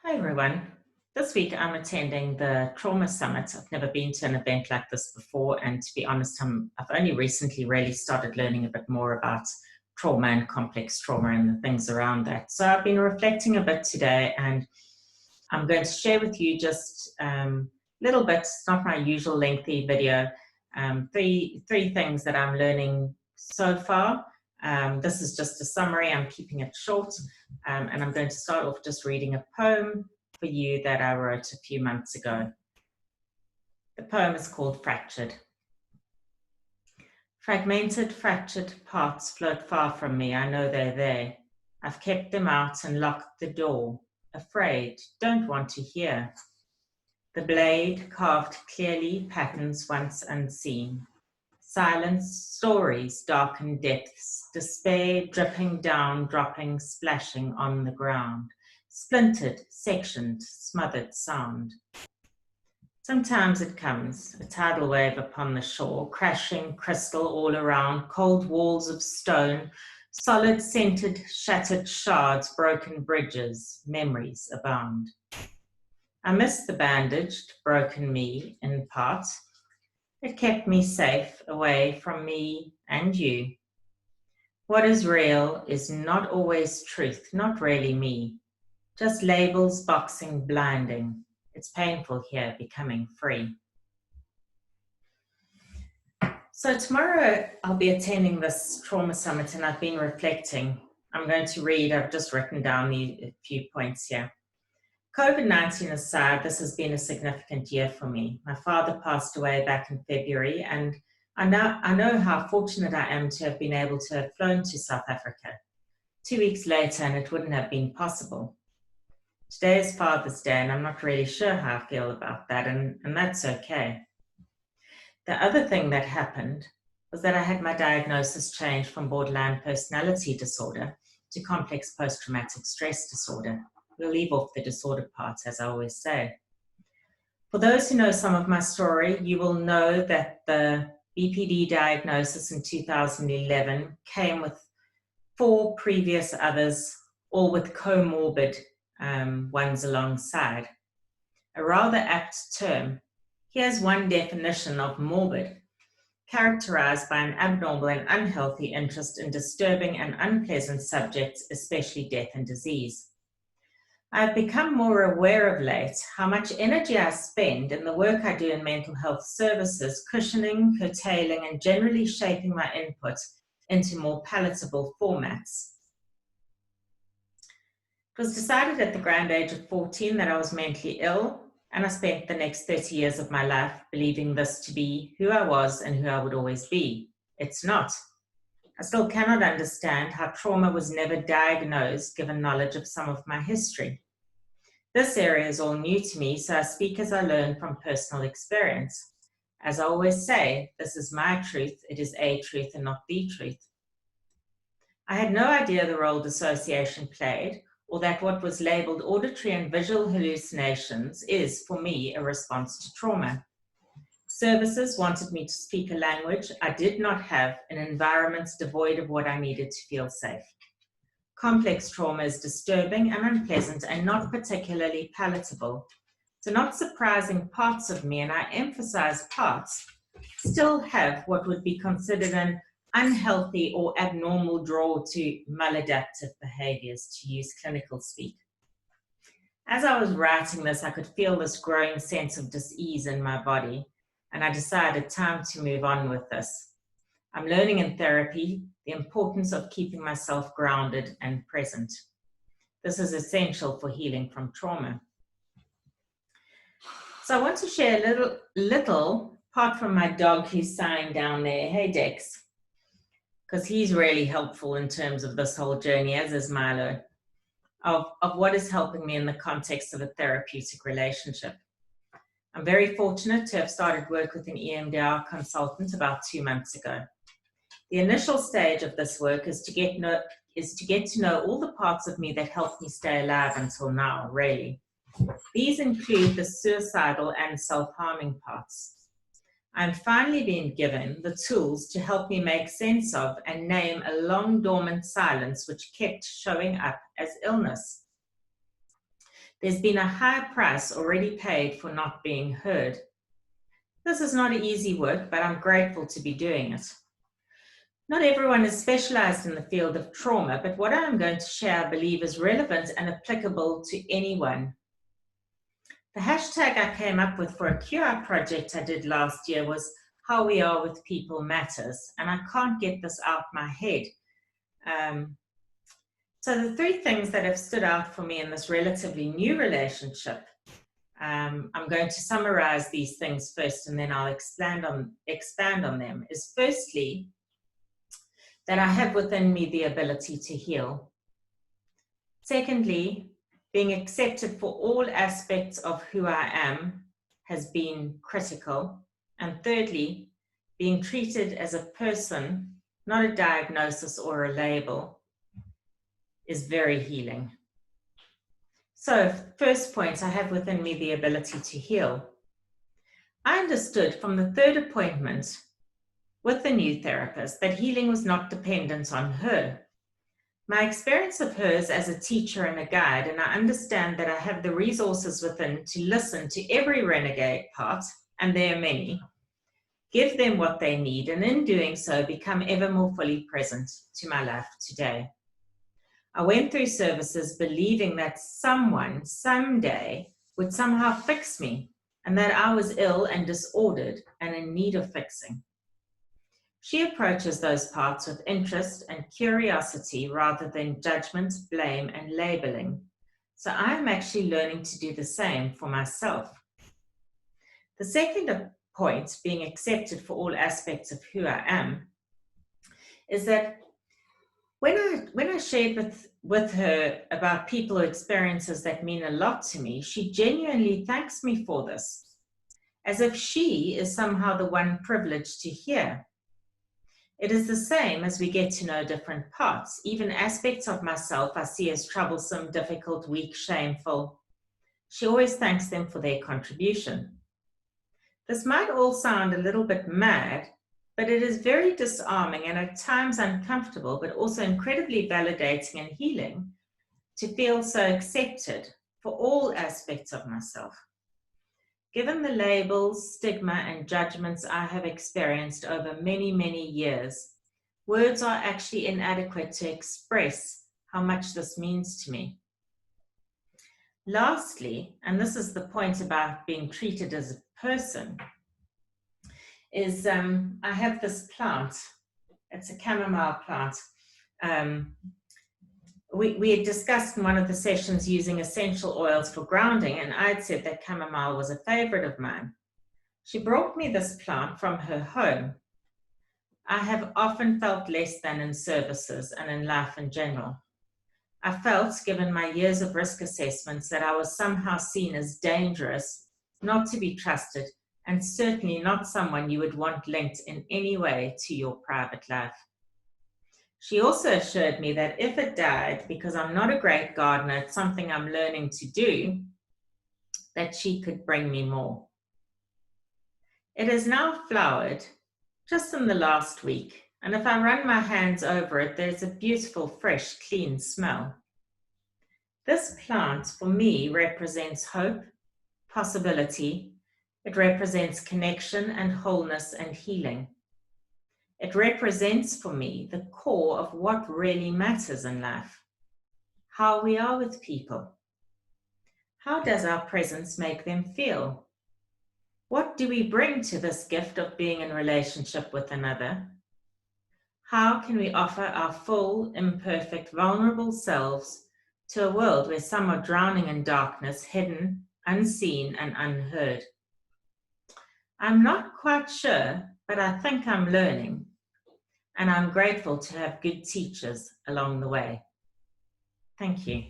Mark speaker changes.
Speaker 1: Hi everyone. This week I'm attending the Trauma Summit. I've never been to an event like this before, and to be honest, I've only recently really started learning a bit more about trauma and complex trauma and the things around that. So I've been reflecting a bit today, and I'm going to share with you just little bits, not my usual lengthy video, three things that I'm learning so far. This is just a summary. I'm keeping it short, and I'm going to start off just reading a poem for you that I wrote a few months ago. The poem is called Fractured. Fragmented, fractured parts float far from me. I know they're there. I've kept them out and locked the door. Afraid, don't want to hear. The blade carved clearly patterns once unseen. Silence, stories, darkened depths, despair dripping down, dropping, splashing on the ground. Splintered, sectioned, smothered sound. Sometimes it comes, a tidal wave upon the shore, crashing crystal all around, cold walls of stone, solid scented, shattered shards, broken bridges, memories abound. I miss the bandaged, broken me in parts. It kept me safe, away from me and you. What is real is not always truth, not really me. Just labels, boxing, blinding. It's painful here, becoming free. So tomorrow I'll be attending this trauma summit, and I've been reflecting. I'm going to read, I've just written down a few points here. COVID-19 aside, this has been a significant year for me. My father passed away back in February, and I know how fortunate I am to have been able to have flown to South Africa 2 weeks later, and it wouldn't have been possible. Today is Father's Day, and I'm not really sure how I feel about that, and that's okay. The other thing that happened was that I had my diagnosis changed from borderline personality disorder to complex post-traumatic stress disorder. We'll leave off the disorder parts, as I always say. For those who know some of my story, you will know that the BPD diagnosis in 2011 came with 4 previous others, all with comorbid ones alongside. A rather apt term. Here's one definition of morbid: characterized by an abnormal and unhealthy interest in disturbing and unpleasant subjects, especially death and disease. I've become more aware of late how much energy I spend in the work I do in mental health services, cushioning, curtailing, and generally shaping my input into more palatable formats. It was decided at the grand age of 14 that I was mentally ill, and I spent the next 30 years of my life believing this to be who I was and who I would always be. It's not. I still cannot understand how trauma was never diagnosed given knowledge of some of my history. This area is all new to me, so I speak as I learn from personal experience. As I always say, this is my truth, it is a truth and not the truth. I had no idea the role dissociation played, or that what was labeled auditory and visual hallucinations is, for me, a response to trauma. Services wanted me to speak a language I did not have in environments devoid of what I needed to feel safe. Complex trauma is disturbing and unpleasant and not particularly palatable. So not surprising, parts of me, and I emphasize parts, still have what would be considered an unhealthy or abnormal draw to maladaptive behaviors, to use clinical speak. As I was writing this, I could feel this growing sense of dis-ease in my body, and I decided time to move on with this. I'm learning in therapy the importance of keeping myself grounded and present. This is essential for healing from trauma. So I want to share a little, apart from my dog who's sighing down there, hey Dex, because he's really helpful in terms of this whole journey, as is Milo, of what is helping me in the context of a therapeutic relationship. I'm very fortunate to have started work with an EMDR consultant about 2 months ago. The initial stage of this work is to get to know all the parts of me that helped me stay alive until now, really. These include the suicidal and self-harming parts. I'm finally being given the tools to help me make sense of and name a long dormant silence which kept showing up as illness. There's been a high price already paid for not being heard. This is not easy work, but I'm grateful to be doing it. Not everyone is specialized in the field of trauma, but what I'm going to share, I believe, is relevant and applicable to anyone. The hashtag I came up with for a QI project I did last year was "How We Are with People Matters," and I can't get this out my head. So the three things that have stood out for me in this relatively new relationship, I'm going to summarize these things first and then I'll expand on them, is firstly, that I have within me the ability to heal. Secondly, being accepted for all aspects of who I am has been critical. And thirdly, being treated as a person, not a diagnosis or a label, is very healing. So, first point, I have within me the ability to heal. I understood from the third appointment with the new therapist that healing was not dependent on her. My experience of hers as a teacher and a guide, and I understand that I have the resources within to listen to every renegade part, and there are many, give them what they need, and in doing so, become ever more fully present to my life today. I went through services believing that someone, someday, would somehow fix me, and that I was ill and disordered and in need of fixing. She approaches those parts with interest and curiosity rather than judgment, blame, and labeling. So I'm actually learning to do the same for myself. The second point, being accepted for all aspects of who I am, is that when I shared with her about people or experiences that mean a lot to me, she genuinely thanks me for this, as if she is somehow the one privileged to hear. It is the same as we get to know different parts, even aspects of myself I see as troublesome, difficult, weak, shameful. She always thanks them for their contribution. This might all sound a little bit mad, but it is very disarming and at times uncomfortable, but also incredibly validating and healing to feel so accepted for all aspects of myself. Given the labels, stigma, and judgments I have experienced over many, many years, words are actually inadequate to express how much this means to me. Lastly, and this is the point about being treated as a person, is I have this plant. It's a chamomile plant. We had discussed in one of the sessions using essential oils for grounding, and I'd said that chamomile was a favorite of mine. She brought me this plant from her home. I have often felt less than in services and in life in general. I felt, given my years of risk assessments, that I was somehow seen as dangerous, not to be trusted, and certainly not someone you would want linked in any way to your private life. She also assured me that if it died, because I'm not a great gardener, it's something I'm learning to do, that she could bring me more. It has now flowered just in the last week, and if I run my hands over it, there's a beautiful, fresh, clean smell. This plant, for me, represents hope, possibility. It represents connection and wholeness and healing. It represents for me the core of what really matters in life, how we are with people. How does our presence make them feel? What do we bring to this gift of being in relationship with another? How can we offer our full, imperfect, vulnerable selves to a world where some are drowning in darkness, hidden, unseen, and unheard? I'm not quite sure, but I think I'm learning. And I'm grateful to have good teachers along the way. Thank you.